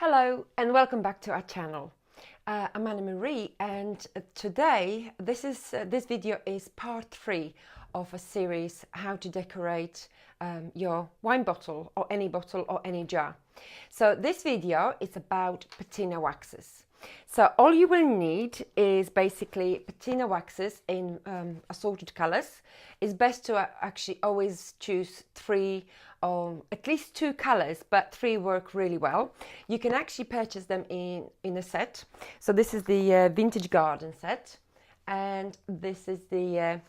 Hello and welcome back to our channel. I'm Anna Marie, and today this video is part 3 of a series how to decorate your wine bottle or any jar. So this video is about patina waxes. So all you will need is basically patina waxes in assorted colors. It's best to actually always choose 3 or at least 2 colors, but 3 work really well. You can actually purchase them in a set. So this is the vintage garden set, and this is the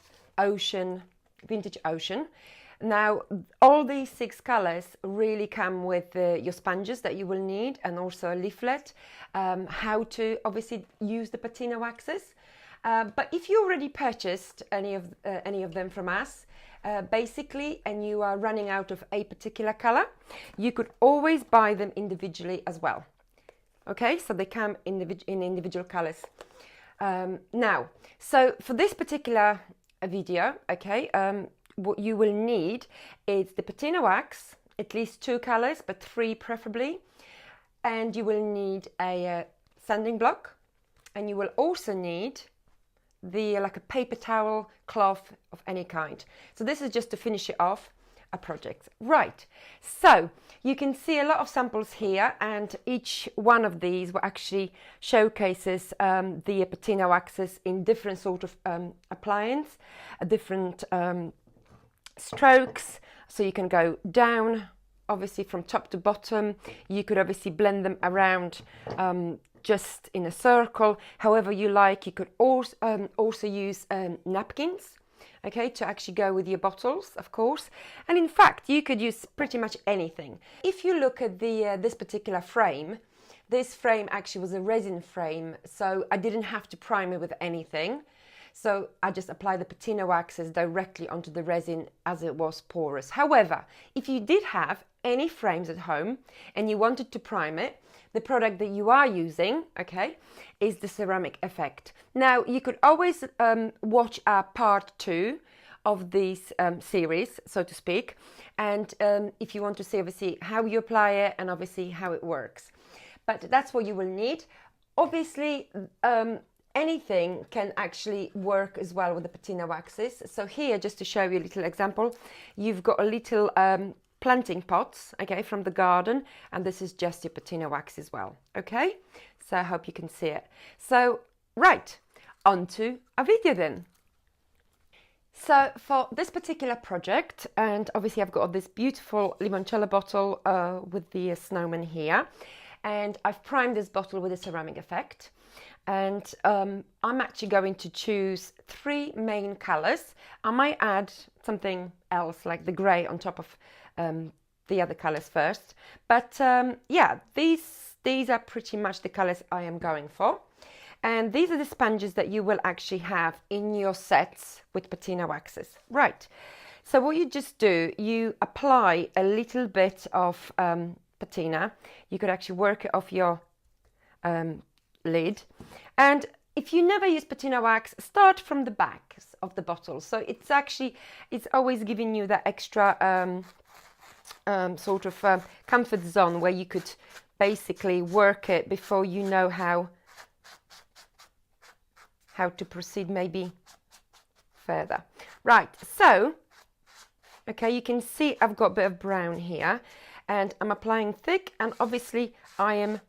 vintage ocean. Now all these 6 colors really come with your sponges that you will need, and also a leaflet how to obviously use the patina waxes. But if you already purchased any of them from us, basically, and you are running out of a particular color, you could always buy them individually as well. Okay, so they come in individual colors. Now, so for this particular video, okay, what you will need is the patina wax, at least 2 colors, but 3 preferably, and you will need a sanding block, and you will also need like a paper towel, cloth of any kind. So this is just to finish it off a project. Right, so you can see a lot of samples here, and each one of these will actually showcases the patina waxes in different sort of appliance, different strokes. So you can go down, obviously from top to bottom. You could obviously blend them around just in a circle, however you like. You could also use napkins, okay, to actually go with your bottles, of course. And in fact, you could use pretty much anything. If you look at this particular frame, this frame actually was a resin frame, so I didn't have to prime it with anything. So I just apply the patina waxes directly onto the resin as it was porous. However, if you did have any frames at home and you wanted to prime it, the product that you are using, okay, is the ceramic effect. Now, you could always watch our part 2 of this series, so to speak, and if you want to see obviously how you apply it and obviously how it works. But that's what you will need. Obviously, anything can actually work as well with the patina waxes. So here, just to show you a little example, you've got a little planting pots, okay, from the garden, and this is just your patina wax as well, okay? So I hope you can see it. So, right, on to a video then. So for this particular project, and obviously I've got this beautiful limoncello bottle with the snowman here, and I've primed this bottle with a ceramic effect. And I'm actually going to choose 3 main colors. I might add something else like the grey on top of the other colors first. But yeah, these are pretty much the colors I am going for. And these are the sponges that you will actually have in your sets with patina waxes. Right, so what you just do, you apply a little bit of patina. You could actually work it off your lid, and if you never use patina wax, start from the back of the bottle. So it's always giving you that extra sort of comfort zone where you could basically work it before you know how to proceed maybe further. Right, so okay, you can see I've got a bit of brown here, and I'm applying thick, and obviously I am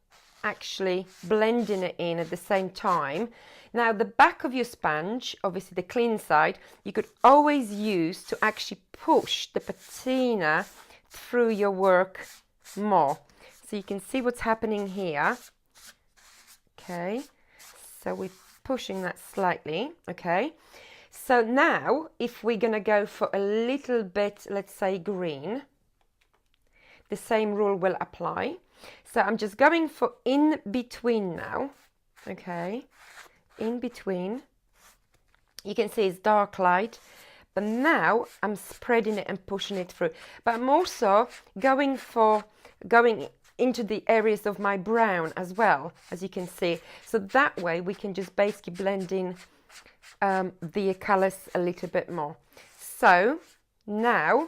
actually blending it in at the same time. Now the back of your sponge, obviously the clean side, you could always use to actually push the patina through your work more. So you can see what's happening here. Okay, so we're pushing that slightly. Okay, so now if we're gonna go for a little bit, let's say green, the same rule will apply. So I'm just going for in between now, okay, in between. You can see it's dark light, but now I'm spreading it and pushing it through. But I'm also going into the areas of my brown as well, as you can see. So that way we can just basically blend in the colors a little bit more. So now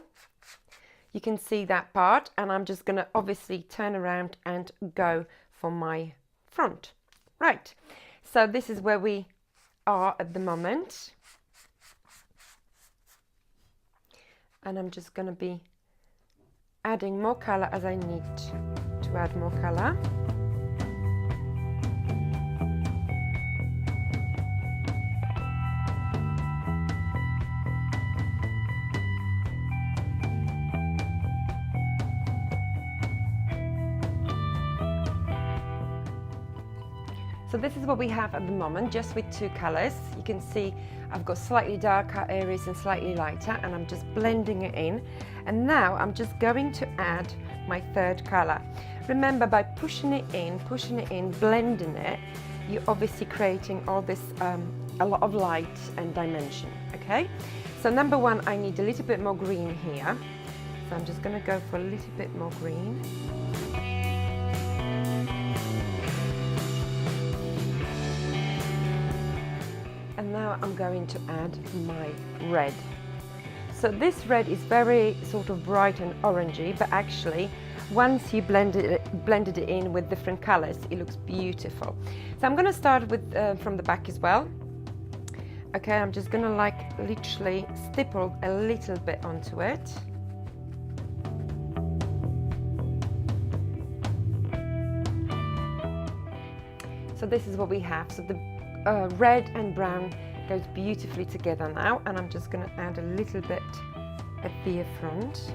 you can see that part, and I'm just going to obviously turn around and go for my front. Right, so this is where we are at the moment. And I'm just going to be adding more color as I need to add more color. So this is what we have at the moment, just with two colors. You can see I've got slightly darker areas and slightly lighter, and I'm just blending it in. And now I'm just going to add my third color. Remember, by pushing it in, blending it, you're obviously creating all this, a lot of light and dimension, okay? So number one, I need a little bit more green here. So I'm just gonna go for a little bit more green. And now I'm going to add my red. So this red is very sort of bright and orangey, but actually once you blended it in with different colors, it looks beautiful. So I'm going to start with from the back as well. Okay, I'm just going to like literally stipple a little bit onto it. So this is what we have. So the red and brown goes beautifully together now, and I'm just going to add a little bit at the front.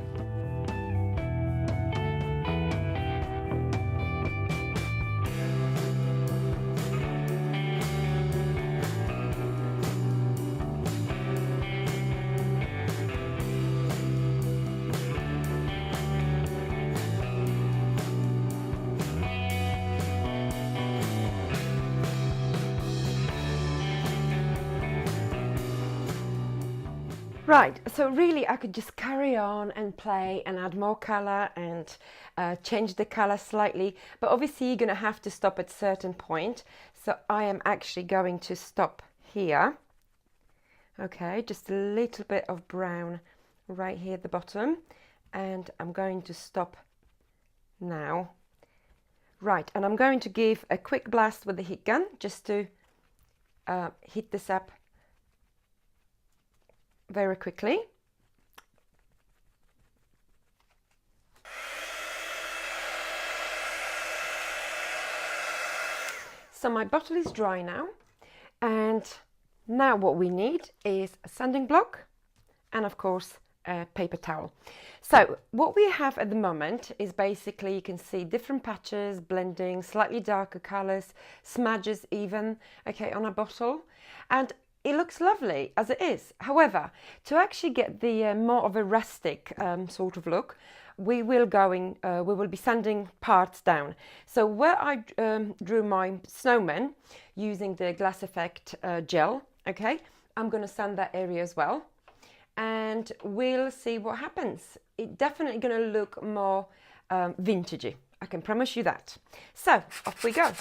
Right, so really I could just carry on and play and add more color and change the color slightly, but obviously you're going to have to stop at a certain point. So I am actually going to stop here. Okay, just a little bit of brown right here at the bottom, and I'm going to stop now. Right, and I'm going to give a quick blast with the heat gun just to heat this up very quickly. So my bottle is dry now, and now what we need is a sanding block and of course a paper towel. So what we have at the moment is basically, you can see different patches, blending, slightly darker colors, smudges even, okay, on a bottle, and it looks lovely as it is. However, to actually get the more of a rustic sort of look, we will be sanding parts down. So where I drew my snowman using the Glass Effect gel, okay, I'm going to sand that area as well, and we'll see what happens. It's definitely going to look more vintagey, I can promise you that. So off we go.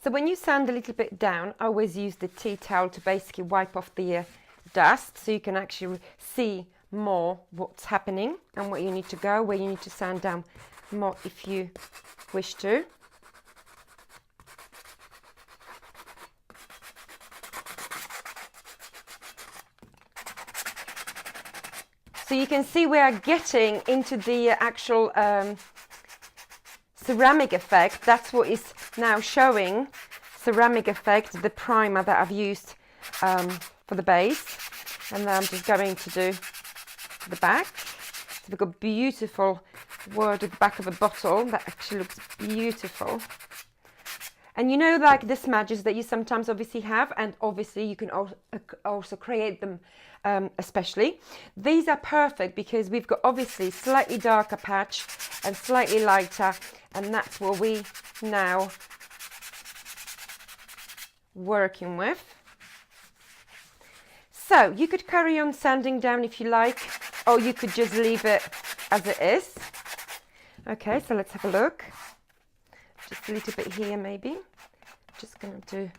So when you sand a little bit down, I always use the tea towel to basically wipe off the dust, so you can actually see more what's happening and where you need to go, where you need to sand down more if you wish to. So you can see we are getting into the actual ceramic effect. That's what is now showing ceramic effect, the primer that I've used for the base. And then I'm just going to do the back. So we've got beautiful word at the back of a bottle that actually looks beautiful. And you know, like the smudges that you sometimes obviously have, and obviously you can also create them especially. These are perfect because we've got obviously slightly darker patch and slightly lighter, and that's what we now working with. So you could carry on sanding down if you like, or you could just leave it as it is. Okay, so let's have a look. just a little bit here maybe. Just going to do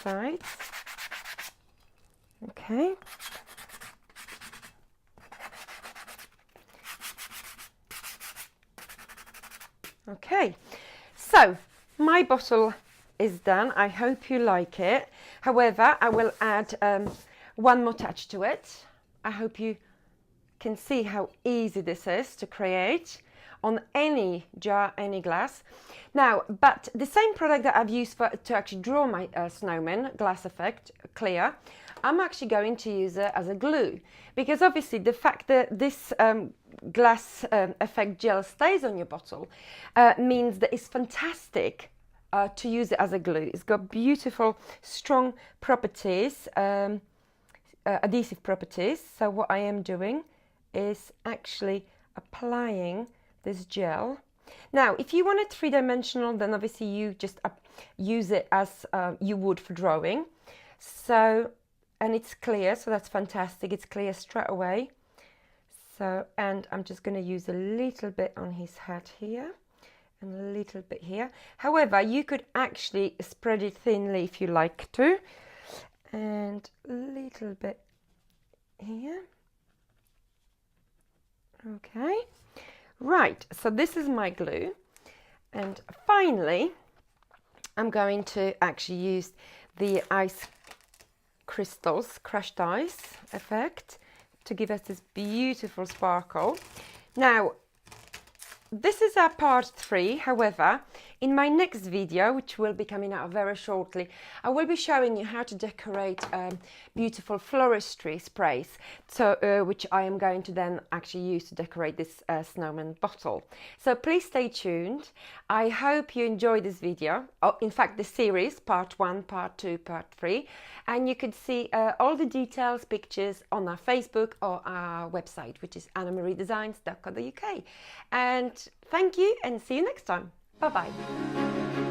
sides. Okay. Okay, so my bottle is done. I hope you like it. However, I will add one more touch to it. I hope you can see how easy this is to create on any jar, any glass. Now, but the same product that I've used to actually draw my snowman, glass effect, clear, I'm actually going to use it as a glue, because obviously the fact that this glass effect gel stays on your bottle means that it's fantastic to use it as a glue. It's got beautiful, strong properties, adhesive properties. So what I am doing is actually applying this gel. Now, if you want it three-dimensional, then obviously you just use it as you would for drawing. So, and it's clear, so that's fantastic. It's clear straight away. So, and I'm just going to use a little bit on his head here and a little bit here. However, you could actually spread it thinly if you like to, and a little bit here. Okay, right, so this is my glue, and finally I'm going to actually use the ice crystals, crushed ice effect, to give us this beautiful sparkle. Now, this is our part 3. However, in my next video, which will be coming out very shortly, I will be showing you how to decorate beautiful floristry sprays, so which I am going to then actually use to decorate this snowman bottle. So please stay tuned. I hope you enjoyed this video, in fact the series, part 1, part 2, part 3, and you could see all the details, pictures on our Facebook or our website, which is annamariedesigns.co.uk. And thank you, and see you next time. Bye bye.